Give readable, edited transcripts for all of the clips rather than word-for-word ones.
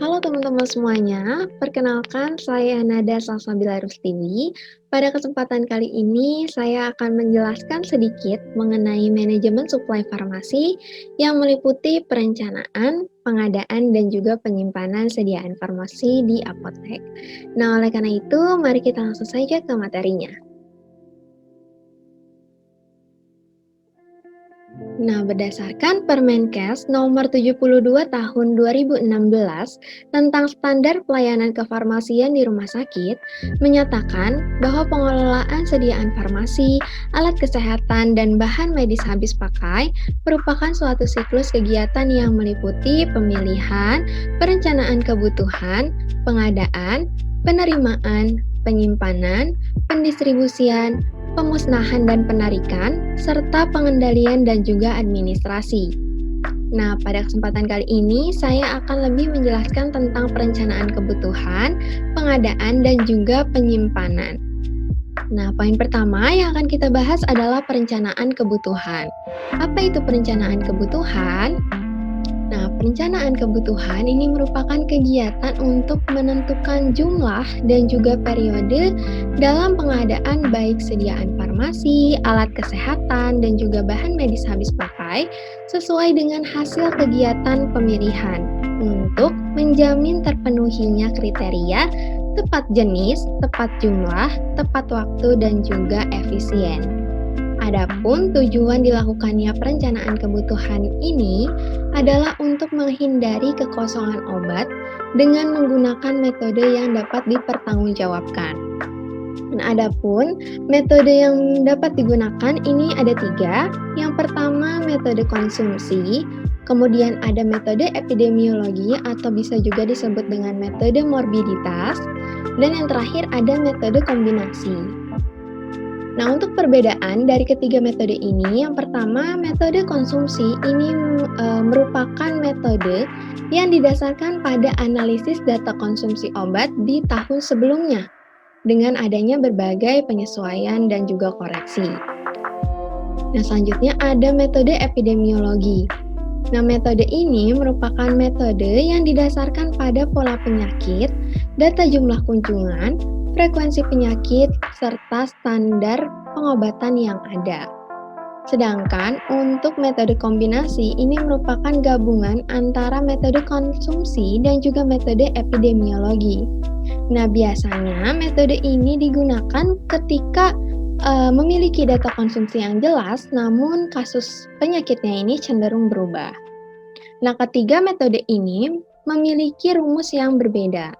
Halo teman-teman semuanya, perkenalkan saya Nada Salsabila Rustiwi. Pada kesempatan kali ini saya akan menjelaskan sedikit mengenai manajemen suplai farmasi yang meliputi perencanaan, pengadaan, dan juga penyimpanan sediaan farmasi di apotek. Nah, oleh karena itu, mari kita langsung saja ke materinya. Nah, berdasarkan Permenkes nomor 72 tahun 2016 tentang standar pelayanan kefarmasian di rumah sakit, menyatakan bahwa pengelolaan sediaan farmasi, alat kesehatan, dan bahan medis habis pakai merupakan suatu siklus kegiatan yang meliputi pemilihan, perencanaan kebutuhan, pengadaan, penerimaan, penyimpanan, pendistribusian, pemusnahan dan penarikan, serta pengendalian dan juga administrasi. Nah, pada kesempatan kali ini saya akan lebih menjelaskan tentang perencanaan kebutuhan, pengadaan, dan juga penyimpanan. Nah, poin pertama yang akan kita bahas adalah perencanaan kebutuhan. Apa itu perencanaan kebutuhan? Nah, perencanaan kebutuhan ini merupakan kegiatan untuk menentukan jumlah dan juga periode dalam pengadaan baik sediaan farmasi, alat kesehatan, dan juga bahan medis habis pakai sesuai dengan hasil kegiatan pemilihan untuk menjamin terpenuhinya kriteria tepat jenis, tepat jumlah, tepat waktu, dan juga efisien. Adapun tujuan dilakukannya perencanaan kebutuhan ini adalah untuk menghindari kekosongan obat dengan menggunakan metode yang dapat dipertanggungjawabkan. Dan adapun metode yang dapat digunakan ini ada 3. Yang pertama metode konsumsi, kemudian ada metode epidemiologi atau bisa juga disebut dengan metode morbiditas, dan yang terakhir ada metode kombinasi. Nah, untuk perbedaan dari ketiga metode ini, yang pertama, metode konsumsi ini merupakan metode yang didasarkan pada analisis data konsumsi obat di tahun sebelumnya dengan adanya berbagai penyesuaian dan juga koreksi. Nah, selanjutnya ada metode epidemiologi. Nah, metode ini merupakan metode yang didasarkan pada pola penyakit, data jumlah kunjungan, frekuensi penyakit, serta standar pengobatan yang ada. Sedangkan untuk metode kombinasi ini merupakan gabungan antara metode konsumsi dan juga metode epidemiologi. Nah, biasanya metode ini digunakan ketika memiliki data konsumsi yang jelas, namun kasus penyakitnya ini cenderung berubah. Nah, ketiga metode ini memiliki rumus yang berbeda.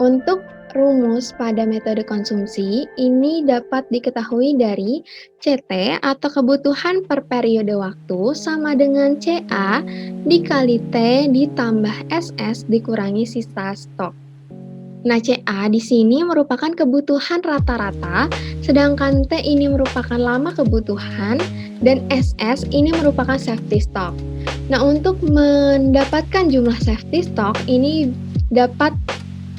Untuk rumus pada metode konsumsi ini dapat diketahui dari CT atau kebutuhan per periode waktu sama dengan CA dikali T ditambah SS dikurangi sisa stok. Nah, CA di sini merupakan kebutuhan rata-rata, sedangkan T ini merupakan lama kebutuhan, dan SS ini merupakan safety stock. Nah, untuk mendapatkan jumlah safety stock ini dapat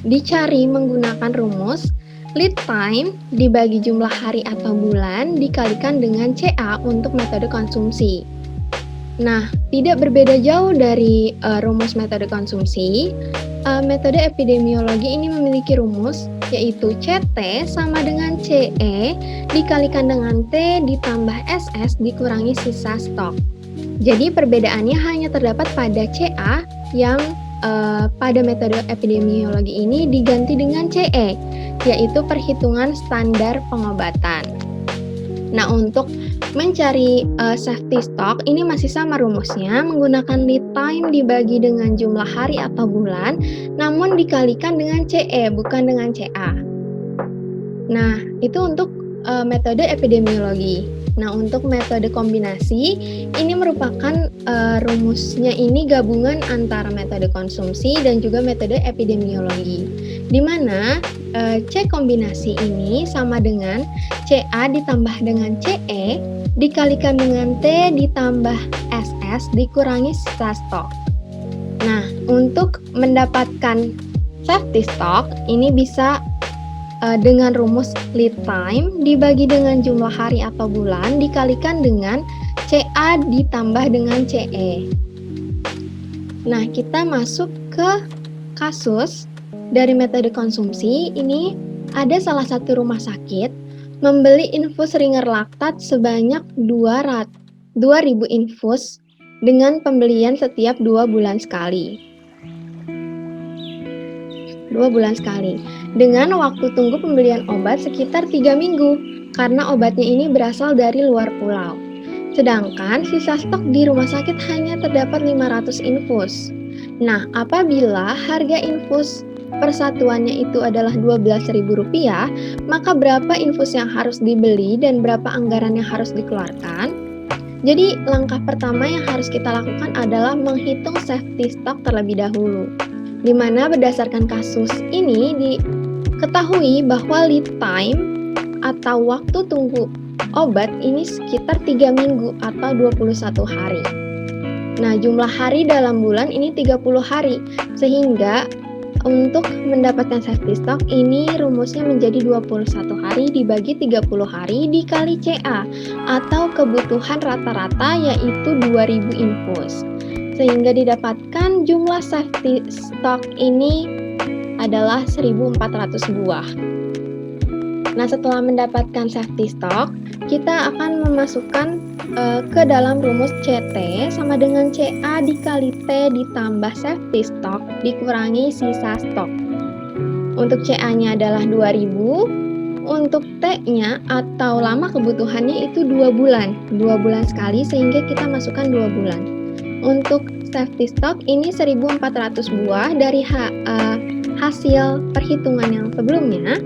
dicari menggunakan rumus lead time dibagi jumlah hari atau bulan dikalikan dengan CA untuk metode konsumsi. Nah, tidak berbeda jauh dari rumus metode konsumsi, metode epidemiologi ini memiliki rumus yaitu CT sama dengan CE dikalikan dengan T ditambah SS dikurangi sisa stok. Jadi perbedaannya hanya terdapat pada CA yang pada metode epidemiologi ini diganti dengan CE, yaitu perhitungan standar pengobatan. Nah, untuk mencari safety stock ini masih sama rumusnya, menggunakan lead time dibagi dengan jumlah hari atau bulan, namun dikalikan dengan CE, bukan dengan CA. Nah, itu untuk metode epidemiologi. Nah, untuk metode kombinasi, ini merupakan rumusnya ini gabungan antara metode konsumsi dan juga metode epidemiologi. Di mana C kombinasi ini sama dengan CA ditambah dengan CE dikalikan dengan T ditambah SS dikurangi sisa stok. Nah, untuk mendapatkan safety stock ini bisa dengan rumus lead time dibagi dengan jumlah hari atau bulan dikalikan dengan CA ditambah dengan CE. Nah, kita masuk ke kasus dari metode konsumsi ini ada salah satu rumah sakit membeli infus Ringer Laktat sebanyak 2.000 infus dengan pembelian setiap 2 bulan sekali. 2 bulan sekali. Dengan waktu tunggu pembelian obat sekitar 3 minggu karena obatnya ini berasal dari luar pulau. Sedangkan sisa stok di rumah sakit hanya terdapat 500 infus. Nah, apabila harga infus persatuannya itu adalah Rp12.000, maka berapa infus yang harus dibeli dan berapa anggaran yang harus dikeluarkan? Jadi, langkah pertama yang harus kita lakukan adalah menghitung safety stock terlebih dahulu. Di mana berdasarkan kasus ini diketahui bahwa lead time atau waktu tunggu obat ini sekitar 3 minggu atau 21 hari. Nah, jumlah hari dalam bulan ini 30 hari, sehingga untuk mendapatkan safety stock ini rumusnya menjadi 21 hari dibagi 30 hari dikali CA atau kebutuhan rata-rata yaitu 2.000 infus. Sehingga didapatkan jumlah safety stock ini adalah 1.400 buah. Nah, setelah mendapatkan safety stock, kita akan memasukkan ke dalam rumus CT sama dengan CA dikali T ditambah safety stock dikurangi sisa stok. Untuk CA-nya adalah 2.000, untuk T-nya atau lama kebutuhannya itu 2 bulan. 2 bulan sekali sehingga kita masukkan 2 bulan. Untuk safety stock ini 1.400 buah dari hasil perhitungan yang sebelumnya.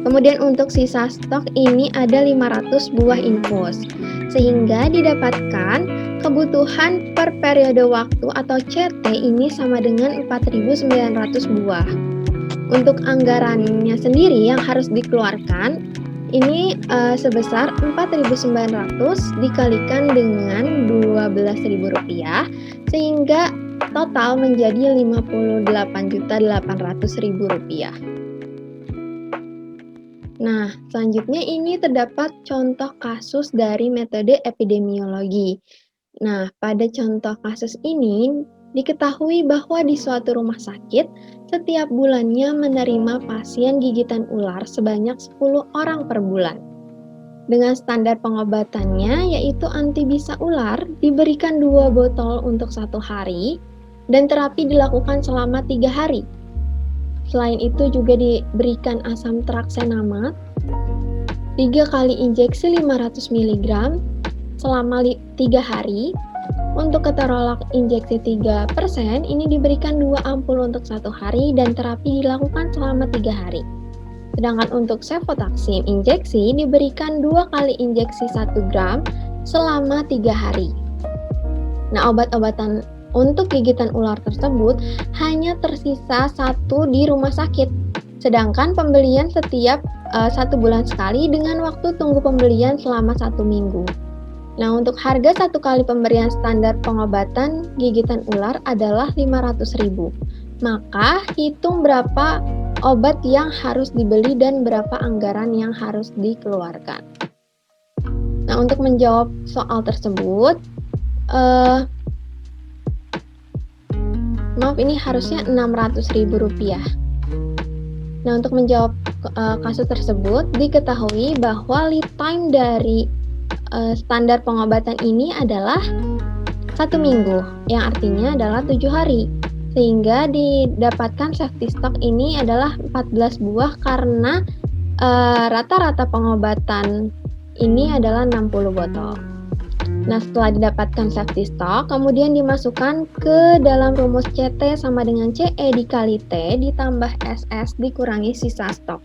Kemudian untuk sisa stok ini ada 500 buah infus, sehingga didapatkan kebutuhan per periode waktu atau CT ini sama dengan 4.900 buah. Untuk anggarannya sendiri yang harus dikeluarkan ini sebesar 4.900 dikalikan dengan Rp12.000 sehingga total menjadi Rp58.800.000. Nah, selanjutnya ini terdapat contoh kasus dari metode epidemiologi. Nah, pada contoh kasus ini diketahui bahwa di suatu rumah sakit setiap bulannya menerima pasien gigitan ular sebanyak 10 orang per bulan. Dengan standar pengobatannya yaitu antibisa ular diberikan 2 botol untuk 1 hari dan terapi dilakukan selama 3 hari. Selain itu juga diberikan asam traksenamat 3 kali injeksi 500 mg selama 3 hari. Untuk keterolak injeksi 3% ini diberikan 2 ampul untuk 1 hari dan terapi dilakukan selama 3 hari. Sedangkan untuk cefotaxim injeksi diberikan 2 kali injeksi 1 gram selama 3 hari. Nah, obat-obatan untuk gigitan ular tersebut hanya tersisa 1 di rumah sakit. Sedangkan pembelian setiap 1 bulan sekali dengan waktu tunggu pembelian selama 1 minggu. Nah, untuk harga 1 kali pemberian standar pengobatan gigitan ular adalah Rp500.000. Maka hitung berapa obat yang harus dibeli dan berapa anggaran yang harus dikeluarkan. Nah, untuk menjawab soal tersebut, maaf, ini harusnya Rp600.000. Nah, untuk menjawab kasus tersebut, diketahui bahwa lead time dari standar pengobatan ini adalah 1 minggu, yang artinya adalah 7 hari. Sehingga didapatkan safety stock ini adalah 14 buah karena rata-rata pengobatan ini adalah 60 botol. Nah, setelah didapatkan safety stock, kemudian dimasukkan ke dalam rumus CT sama dengan CE dikali T ditambah SS dikurangi sisa stok.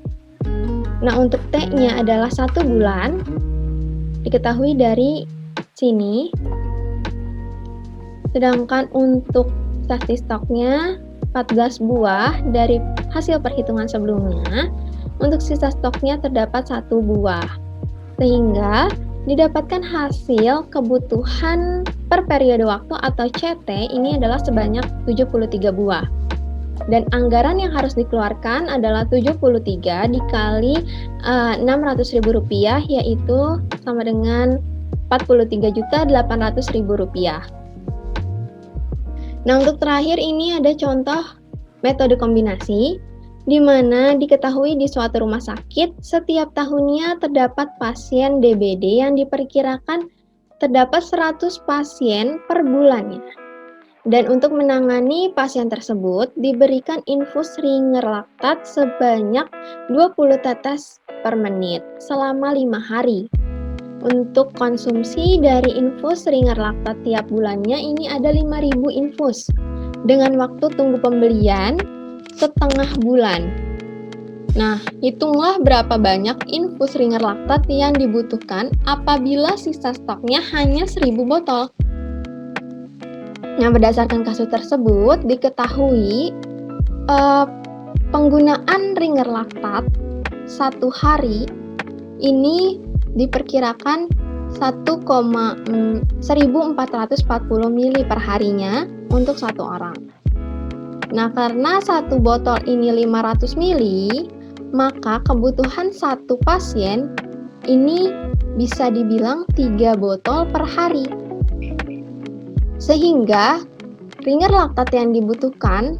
Nah, untuk T-nya adalah 1 bulan, diketahui dari sini. Sedangkan untuk safety stoknya 14 buah dari hasil perhitungan sebelumnya, untuk sisa stoknya terdapat 1 buah. Sehingga didapatkan hasil kebutuhan per periode waktu atau CT ini adalah sebanyak 73 buah. Dan anggaran yang harus dikeluarkan adalah 73 dikali Rp600.000 yaitu sama dengan Rp43.800.000. Nah, untuk terakhir ini ada contoh metode kombinasi, di mana diketahui di suatu rumah sakit setiap tahunnya terdapat pasien DBD yang diperkirakan terdapat 100 pasien per bulannya. Dan untuk menangani pasien tersebut, diberikan infus ringer laktat sebanyak 20 tetes per menit selama 5 hari. Untuk konsumsi dari infus ringer laktat tiap bulannya ini ada 5.000 infus dengan waktu tunggu pembelian setengah bulan. Nah, hitunglah berapa banyak infus ringer laktat yang dibutuhkan apabila sisa stoknya hanya 1.000 botol. Nah, berdasarkan kasus tersebut, diketahui penggunaan ringer laktat satu hari ini diperkirakan 1,1440 mili per harinya untuk satu orang. Nah, karena satu botol ini 500 mili, maka kebutuhan satu pasien ini bisa dibilang 3 botol per hari. Sehingga ringer laktat yang dibutuhkan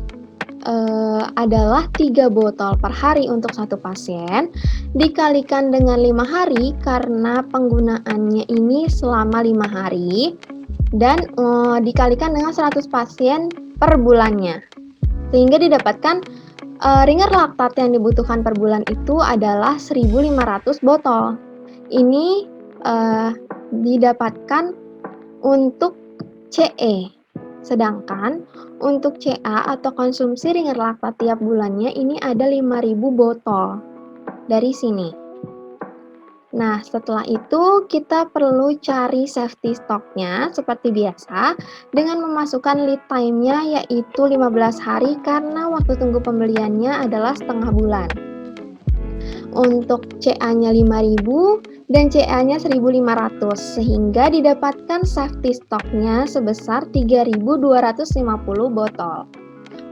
adalah 3 botol per hari untuk satu pasien dikalikan dengan 5 hari karena penggunaannya ini selama 5 hari dan dikalikan dengan 100 pasien per bulannya. Sehingga didapatkan ringer laktat yang dibutuhkan per bulan itu adalah 1.500 botol. Ini didapatkan untuk CE. Sedangkan untuk CA atau konsumsi ringer laktat tiap bulannya ini ada 5.000 botol dari sini. Nah, setelah itu kita perlu cari safety stocknya seperti biasa dengan memasukkan lead time-nya yaitu 15 hari karena waktu tunggu pembeliannya adalah setengah bulan. Untuk CA-nya 5.000 dan CA-nya 1.500 sehingga didapatkan safety stock-nya sebesar 3.250 botol.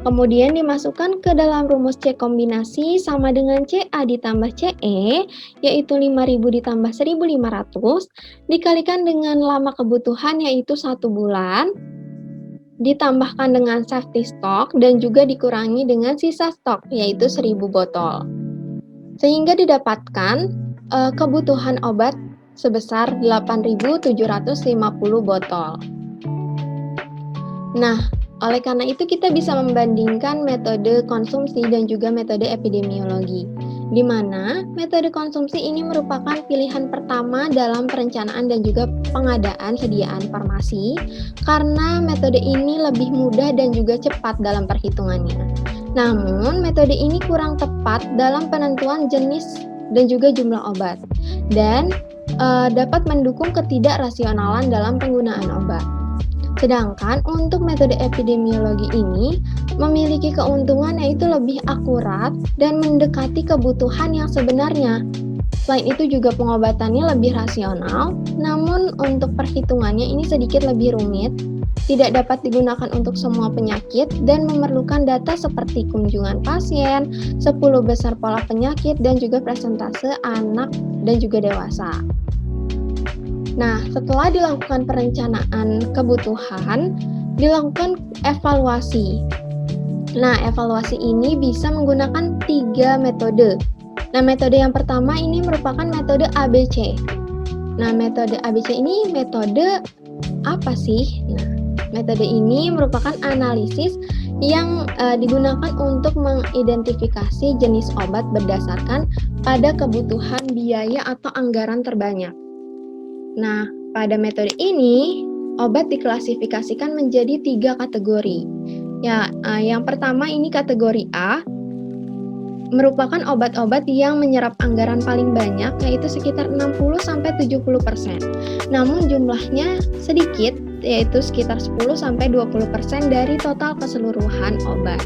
Kemudian dimasukkan ke dalam rumus C kombinasi sama dengan CA ditambah CE yaitu 5.000 ditambah 1.500 dikalikan dengan lama kebutuhan yaitu 1 bulan ditambahkan dengan safety stock dan juga dikurangi dengan sisa stok yaitu 1.000 botol. Sehingga didapatkan kebutuhan obat sebesar 8.750 botol. Nah, oleh karena itu kita bisa membandingkan metode konsumsi dan juga metode epidemiologi, di mana metode konsumsi ini merupakan pilihan pertama dalam perencanaan dan juga pengadaan sediaan farmasi, karena metode ini lebih mudah dan juga cepat dalam perhitungannya. Namun, metode ini kurang tepat dalam penentuan jenis dan juga jumlah obat, dan dapat mendukung ketidakrasionalan dalam penggunaan obat. Sedangkan untuk metode epidemiologi ini memiliki keuntungan yaitu lebih akurat dan mendekati kebutuhan yang sebenarnya. Selain itu juga pengobatannya lebih rasional, namun untuk perhitungannya ini sedikit lebih rumit, tidak dapat digunakan untuk semua penyakit dan memerlukan data seperti kunjungan pasien, 10 besar pola penyakit, dan juga persentase anak dan juga dewasa. Nah, setelah dilakukan perencanaan kebutuhan, dilakukan evaluasi. Nah, evaluasi ini bisa menggunakan 3 metode. Nah, metode yang pertama ini merupakan metode ABC. Nah, metode ABC ini metode apa sih? Nah, metode ini merupakan analisis yang digunakan untuk mengidentifikasi jenis obat berdasarkan pada kebutuhan biaya atau anggaran terbanyak. Nah, pada metode ini, obat diklasifikasikan menjadi 3 kategori. Ya, yang pertama ini kategori A, merupakan obat-obat yang menyerap anggaran paling banyak, yaitu sekitar 60-70%. Namun jumlahnya sedikit, yaitu sekitar 10-20% dari total keseluruhan obat.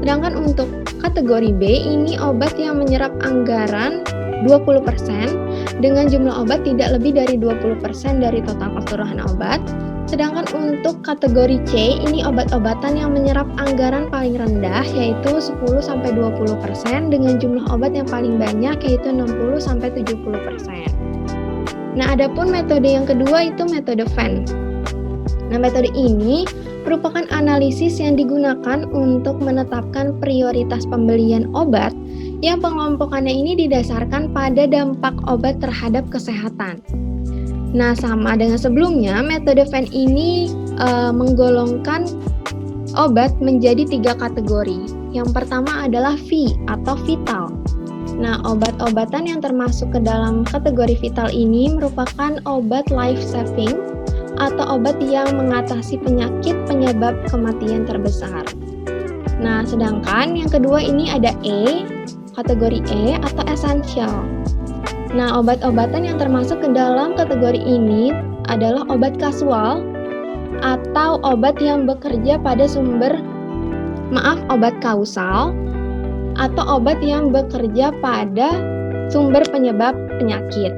Sedangkan untuk kategori B, ini obat yang menyerap anggaran 20% dengan jumlah obat tidak lebih dari 20% dari total keseluruhan obat. Sedangkan untuk kategori C, ini obat-obatan yang menyerap anggaran paling rendah yaitu 10-20% dengan jumlah obat yang paling banyak yaitu 60-70%. Nah, adapun metode yang kedua itu metode VAN. Nah, metode ini merupakan analisis yang digunakan untuk menetapkan prioritas pembelian obat yang pengelompokannya ini didasarkan pada dampak obat terhadap kesehatan. Nah, sama dengan sebelumnya, metode Venn ini menggolongkan obat menjadi 3 kategori. Yang pertama adalah V atau vital. Nah, obat-obatan yang termasuk ke dalam kategori vital ini merupakan obat life saving atau obat yang mengatasi penyakit penyebab kematian terbesar. Nah, sedangkan yang kedua ini ada E, kategori E atau essential. Nah, obat-obatan yang termasuk ke dalam kategori ini adalah obat kasual atau obat yang bekerja pada obat kausal atau obat yang bekerja pada sumber penyebab penyakit.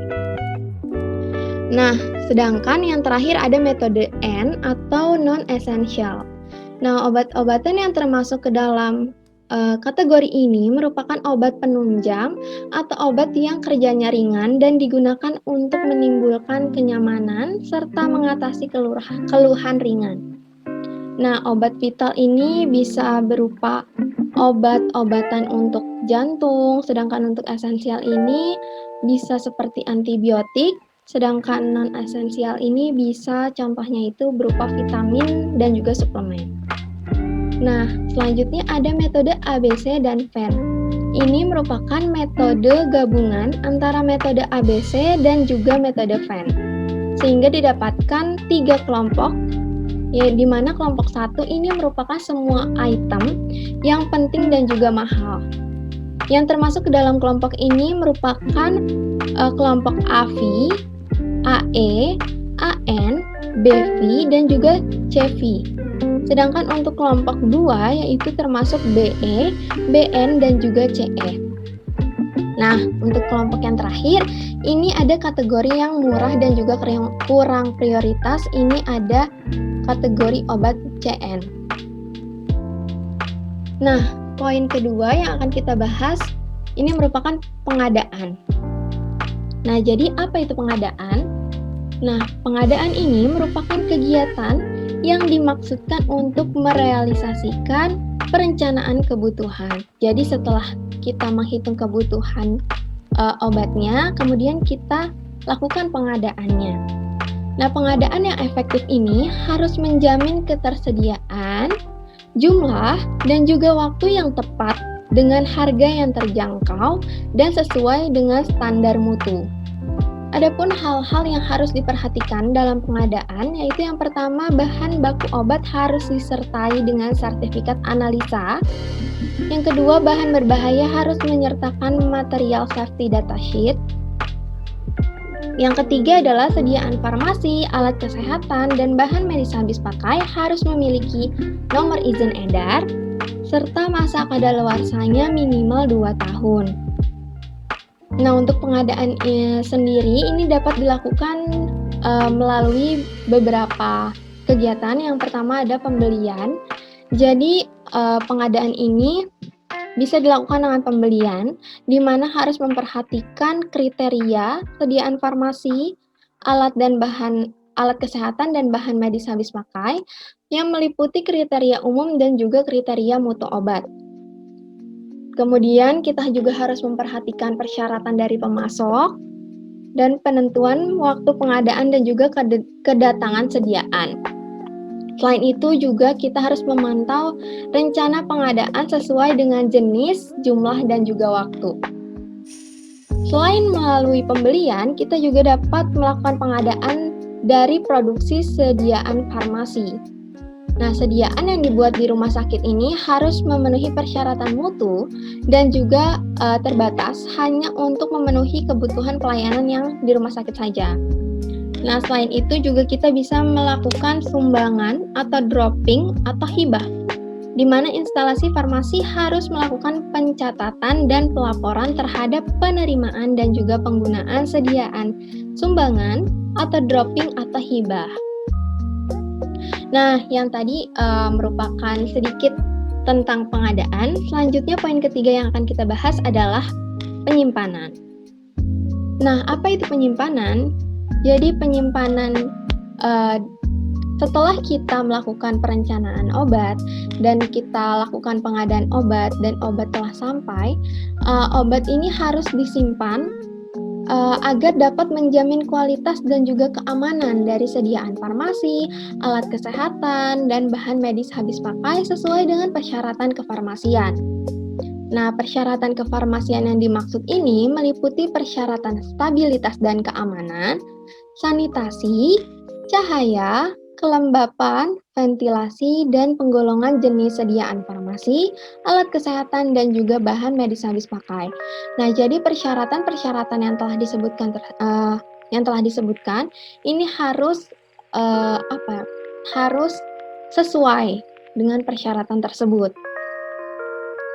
Nah, sedangkan yang terakhir ada metode N atau non-essential. Nah, obat-obatan yang termasuk ke dalam kategori ini merupakan obat penunjang atau obat yang kerjanya ringan dan digunakan untuk menimbulkan kenyamanan serta mengatasi keluhan ringan. Nah, obat vital ini bisa berupa obat-obatan untuk jantung, sedangkan untuk esensial ini bisa seperti antibiotik, sedangkan non-esensial ini bisa contohnya itu berupa vitamin dan juga suplemen. Nah, selanjutnya ada metode ABC dan Venn. Ini merupakan metode gabungan antara metode ABC dan juga metode Venn, sehingga didapatkan 3 kelompok, ya, di mana kelompok 1 ini merupakan semua item yang penting dan juga mahal. Yang termasuk ke dalam kelompok ini merupakan kelompok AV, AE, AN, BV, dan juga CV. Sedangkan untuk kelompok 2 yaitu termasuk BE, BN, dan juga CE. Nah, untuk kelompok yang terakhir, ini ada kategori yang murah dan juga kurang prioritas, ini ada kategori obat CN. Nah, poin kedua yang akan kita bahas, ini merupakan pengadaan. Nah, jadi apa itu pengadaan? Nah, pengadaan ini merupakan kegiatan yang dimaksudkan untuk merealisasikan perencanaan kebutuhan. Jadi setelah kita menghitung kebutuhan obatnya, kemudian kita lakukan pengadaannya. Nah, pengadaan yang efektif ini harus menjamin ketersediaan, jumlah, dan juga waktu yang tepat dengan harga yang terjangkau dan sesuai dengan standar mutu. Adapun hal-hal yang harus diperhatikan dalam pengadaan yaitu yang pertama, bahan baku obat harus disertai dengan sertifikat analisa. Yang kedua, bahan berbahaya harus menyertakan material safety data sheet. Yang ketiga adalah sediaan farmasi, alat kesehatan, dan bahan medis habis pakai harus memiliki nomor izin edar, serta masa kadaluarsanya minimal 2 tahun. Nah, untuk pengadaan sendiri ini dapat dilakukan melalui beberapa kegiatan. Yang pertama ada pembelian. Jadi pengadaan ini bisa dilakukan dengan pembelian, di mana harus memperhatikan kriteria sediaan farmasi, alat kesehatan dan bahan medis habis pakai yang meliputi kriteria umum dan juga kriteria mutu obat. Kemudian kita juga harus memperhatikan persyaratan dari pemasok dan penentuan waktu pengadaan dan juga kedatangan sediaan. Selain itu juga kita harus memantau rencana pengadaan sesuai dengan jenis, jumlah, dan juga waktu. Selain melalui pembelian, kita juga dapat melakukan pengadaan dari produksi sediaan farmasi. Nah, sediaan yang dibuat di rumah sakit ini harus memenuhi persyaratan mutu dan juga terbatas hanya untuk memenuhi kebutuhan pelayanan yang di rumah sakit saja. Nah, selain itu juga kita bisa melakukan sumbangan atau dropping atau hibah, di mana instalasi farmasi harus melakukan pencatatan dan pelaporan terhadap penerimaan dan juga penggunaan sediaan sumbangan atau dropping atau hibah. Nah, yang tadi merupakan sedikit tentang pengadaan. Selanjutnya poin ketiga yang akan kita bahas adalah penyimpanan. Nah, apa itu penyimpanan? Jadi penyimpanan Setelah kita melakukan perencanaan obat dan kita lakukan pengadaan obat dan obat telah sampai, obat ini harus disimpan agar dapat menjamin kualitas dan juga keamanan dari sediaan farmasi, alat kesehatan, dan bahan medis habis pakai sesuai dengan persyaratan kefarmasian. Nah, persyaratan kefarmasian yang dimaksud ini meliputi persyaratan stabilitas dan keamanan, sanitasi, cahaya, kelembapan, ventilasi, dan penggolongan jenis sediaan farmasi, alat kesehatan, dan juga bahan medis habis pakai. Nah, jadi persyaratan-persyaratan yang telah disebutkan ini harus harus sesuai dengan persyaratan tersebut.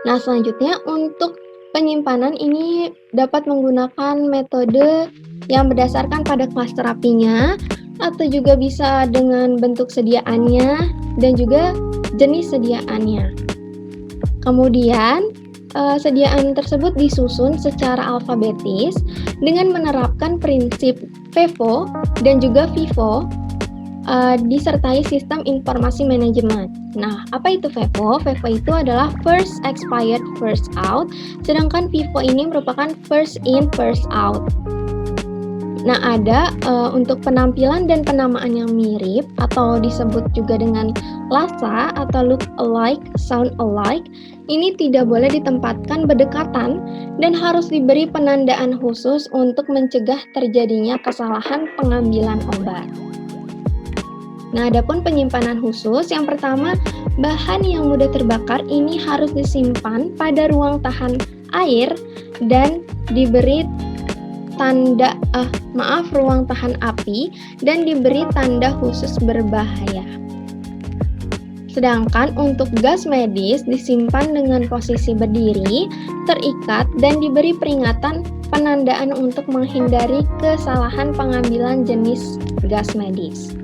Nah, selanjutnya untuk penyimpanan ini dapat menggunakan metode yang berdasarkan pada kelas terapinya atau juga bisa dengan bentuk sediaannya dan juga jenis sediaannya. Kemudian, sediaan tersebut disusun secara alfabetis dengan menerapkan prinsip FIFO dan juga FIFO disertai sistem informasi manajemen. Nah, apa itu FIFO? FIFO itu adalah first expired, first out, sedangkan FIFO ini merupakan first in, first out. Nah, ada untuk penampilan dan penamaan yang mirip atau disebut juga dengan LASA atau look alike, sound alike, ini tidak boleh ditempatkan berdekatan dan harus diberi penandaan khusus untuk mencegah terjadinya kesalahan pengambilan obat. Nah, adapun penyimpanan khusus, yang pertama, bahan yang mudah terbakar ini harus disimpan pada ruang tahan air dan diberi ruang tahan api dan diberi tanda khusus berbahaya. Sedangkan untuk gas medis disimpan dengan posisi berdiri, terikat, dan diberi peringatan penandaan untuk menghindari kesalahan pengambilan jenis gas medis.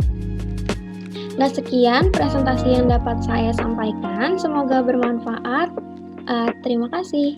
Nah, sekian presentasi yang dapat saya sampaikan. Semoga bermanfaat. Terima kasih.